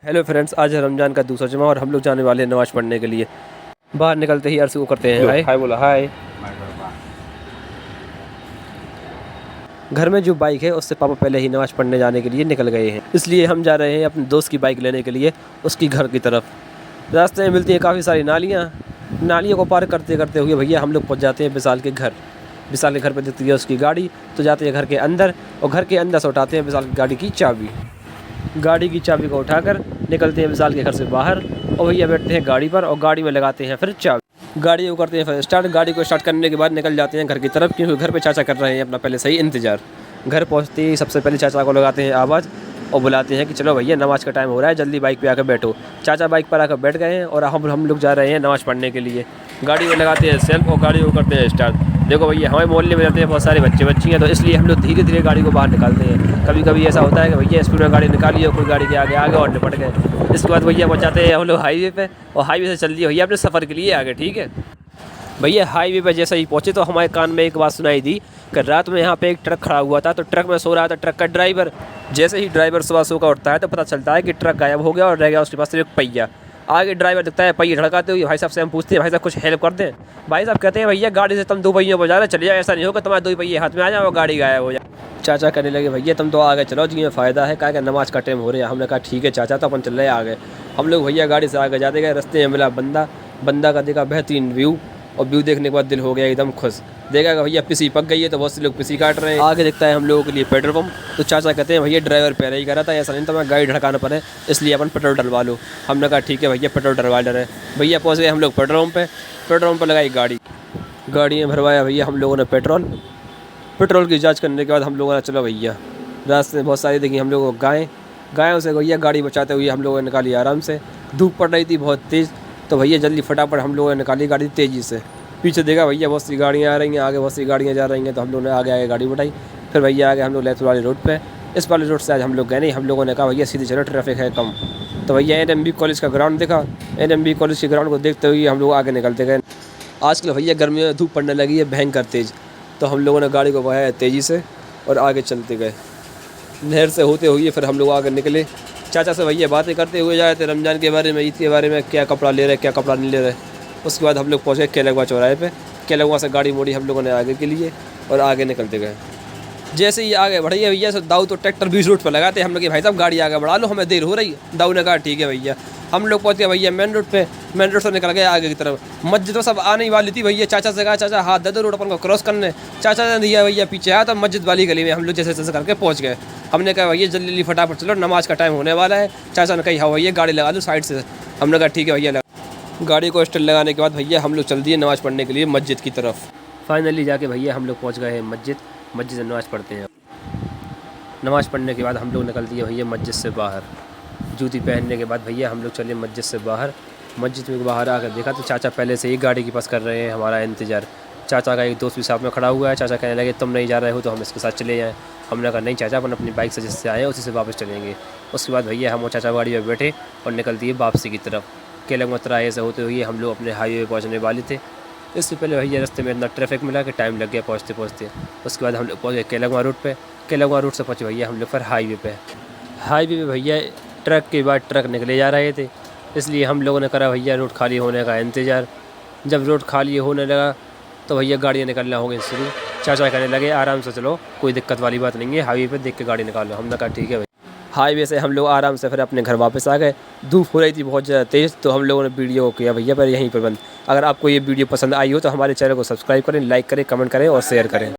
Hello friends, आज है रमज़ान का दूसरा जुमा और हम लोग जाने वाले हैं नमाज़ पढ़ने के लिए। बाहर निकलते ही अर्ज़ को करते हैं हाय हाय, बोला हाय। घर में जो बाइक है उससे पापा पहले ही नमाज़ पढ़ने जाने के लिए निकल गए हैं, इसलिए हम जा रहे हैं अपने दोस्त की बाइक लेने के लिए उसकी घर की तरफ। रास्ते में मिलती हैं काफ़ी सारी नालियों को पार करते करते हुए भैया हम लोग पहुँच जाते हैं विशाल के घर। विशाल के घर पर दिखती है उसकी गाड़ी, तो जाते हैं घर के अंदर और घर के अंदर से उठाते हैं विशाल की गाड़ी की चाबी। गाड़ी की चाबी को उठाकर निकलते हैं विशाल के घर से बाहर और भैया बैठते हैं गाड़ी पर और गाड़ी में लगाते हैं फिर चाबी। गाड़ी को करते हैं फिर स्टार्ट। गाड़ी को स्टार्ट करने के बाद निकल जाते हैं घर की तरफ, क्योंकि घर पे चाचा कर रहे हैं अपना पहले से ही इंतज़ार। घर पहुंचते ही सबसे पहले चाचा को लगाते हैं आवाज़ और बुलाते हैं कि चलो भैया नमाज़ का टाइम हो रहा है, जल्दी बाइक पे आकर बैठो। चाचा बाइक पर आकर बैठ गए हैं और हम लोग जा रहे हैं नमाज़ पढ़ने के लिए। गाड़ी में लगाते हैं सेल्फ और गाड़ी को करते हैं स्टार्ट। देखो भैया, हमारे मोहल्ले में रहते हैं बहुत सारे बच्चे बच्चियाँ, तो इसलिए हम लोग धीरे धीरे गाड़ी को बाहर निकालते हैं। कभी कभी ऐसा होता है कि भैया स्पीड में गाड़ी निकाली और कोई गाड़ी के आगे और निपट गए। इसके बाद भैया पहुँचाते हैं हम लोग हाईवे पे और हाईवे से चल दिए भैया अपने सफ़र के लिए आगे। ठीक है भैया, हाईवे पे जैसे ही पहुँचे तो हमारे कान में एक बात सुनाई दी कि रात में यहाँ पे एक ट्रक खड़ा हुआ था, तो ट्रक में सो रहा था ट्रक का ड्राइवर। जैसे ही ड्राइवर सुबह सो का उठता है तो पता चलता है कि ट्रक गायब हो गया और रह गया उसके पास सिर्फ एक पहिया। आगे ड्राइवर दिखता है पहिए धड़काते हुए। भाई साहब से हम पूछते हैं भाई साहब कुछ हेल्प कर दें। भाई साहब कहते हैं भैया गाड़ी से तुम दो पहियों पर जा रहे, चले जाओ, ऐसा नहीं होगा तुम्हारे दो पहिए हाथ में आ जाओ और गाड़ी गायब हो जाए। चाचा कहने लगे भैया तुम तो आगे चलो जी, में फ़ायदा है, कहा कि नमाज का टाइम हो रहा है। हमने कहा ठीक है चाचा, तो अपन चल रहे आगे। हम लोग भैया गाड़ी से आगे जाते गए, रास्ते में मिला बंदा का देखा बेहतरीन व्यू और व्यू देखने के बाद दिल हो गया एकदम खुश। देखा कि भैया पिसी पक गई है, तो बहुत से लोग पिसी काट रहे हैं। आगे दिखता है हम लोगों के लिए पेट्रोल पंप, तो चाचा कहते हैं भैया ड्राइवर पहले ही करा था, ऐसा नहीं तो मैं गाड़ी ढड़काना पड़े, इसलिए अपन पेट्रोल डलवा लो। हमने कहा ठीक है भैया पेट्रोल डलवा ले रहे। भैया पहुँच गए हम लोग पेट्रोल पंप पर लगाई गाड़ी में भरवाया भैया हम लोगों ने पेट्रोल की जाँच करने के बाद हम लोगों ने चलो भैया। रास्ते में बहुत सारी देखी हम लोगों को गायों से भैया गाड़ी बचाते हुए हम लोगों ने निकाली आराम से। धूप पड़ रही थी बहुत तेज़, तो भैया जल्दी फटाफट हम लोगों ने निकाली गाड़ी तेज़ी से। पीछे देखा भैया बहुत सी गाड़ियाँ आ रही हैं, आगे बहुत सी गाड़ियाँ जा रही हैं, तो हम लोगों ने आगे गाड़ी बढ़ाई। फिर भैया आगे हम लोग लैथुर वाली रोड पे, इस वाले रोड से आज हम लोग गए नहीं। हम लोगों ने कहा भैया सीधे चलो, ट्रैफिक है कम। तो भैया NMB कॉलेज का ग्राउंड देखा। NMB कॉलेज के ग्राउंड को देखते हुए हम लोग आगे निकलते गए। आजकल भैया गर्मी में धूप पड़ने लगी है भयंकर तेज़, तो हम लोगों ने गाड़ी को बढ़ाया तेज़ी से और आगे चलते गए। नहर से होते हुए फिर हम लोग आगे निकले। चाचा से भैया बातें करते हुए जा रहे थे रमज़ान के बारे में, ईद के बारे में, क्या कपड़ा ले रहे क्या कपड़ा नहीं ले रहे। उसके बाद हम लोग पहुँचे केलगवा चौराहे पे। केलगवा से गाड़ी मोड़ी हम लोगों ने आगे के लिए और आगे निकलते गए। जैसे ही आगे बढ़िए भैया से दाऊ तो ट्रैक्टर बीच रोड पर लगाते। हम लोग कि भाई साहब गाड़ी आगे बढ़ा लो, हमें देर हो रही है। दाऊ ने कहा ठीक है भैया। हम लोग पहुँच गए भैया मेन रोड से निकल गए आगे की तरफ। मस्जिद तो सब आने ही वाली थी भैया। चाचा से कहा चाचा हाथ दे दो रोड अपन को क्रॉस करने। चाचा ने दिया भैया पीछे आया, तो मस्जिद वाली गली में हम लोग जैसे करके पहुँच गए। हमने कहा भैया जल्दी फटाफट चलो, नमाज का टाइम होने वाला है। चाचा ने कहा हाँ भैया गाड़ी लगा लो साइड से। हमने कहा ठीक है भैया। गाड़ी को स्टार्ट लगाने के बाद भैया हम लोग चल दिए नमाज़ पढ़ने के लिए मस्जिद की तरफ। फाइनली जाके भैया हम लोग पहुंच गए हैं मस्जिद से नमाज़ पढ़ते हैं। नमाज़ पढ़ने के बाद हम लोग निकल दिए भैया मस्जिद से बाहर। जूती पहनने के बाद भैया हम लोग चले मस्जिद से बाहर। मस्जिद में बाहर आकर देखा तो चाचा पहले से ही गाड़ी के पास कर रहे हैं हमारा इंतज़ार। चाचा का एक दोस्त भी साथ में खड़ा हुआ है। चाचा कहने लगे तुम नहीं जा रहे हो तो हम इसके साथ चले जाएँ। हमने कहा नहीं चाचा, अपन अपनी बाइक से जिससे आए उसी से वापस चलेंगे। उसके बाद भैया हम और चाचा गाड़ी में बैठे और निकल दिए वापसी की तरफ। केलगवा चौराहे से होते हुए हम लोग अपने हाईवे पे पहुंचने वाले थे। इससे पहले भैया रास्ते में इतना ट्रैफिक मिला कि टाइम लग गया पहुंचते। उसके बाद हम लोग पहुँच गए केलगवा रोड पे। केलगवा रोड से पहुँचे भैया हम लोग फिर हाईवे पे भैया ट्रक के बाद ट्रक निकले जा रहे थे, इसलिए हम लोगों ने करा भैया रोड खाली होने का इंतज़ार। जब रोड खाली होने लगा तो भैया गाड़ियाँ निकलना हो गई शुरू। चाचा कहने लगे आराम से चलो, कोई दिक्कत वाली बात नहीं है, हाईवे पे देख के गाड़ी निकाल लो। हमने कहा ठीक है। हाईवे से हम लोग आराम से फिर अपने घर वापस आ गए। धूप हो रही थी बहुत ज़्यादा तेज़, तो हम लोगों ने वीडियो किया भैया पर यहीं पर बंद। अगर आपको ये वीडियो पसंद आई हो तो हमारे चैनल को सब्सक्राइब करें, लाइक करें, कमेंट करें और शेयर करें।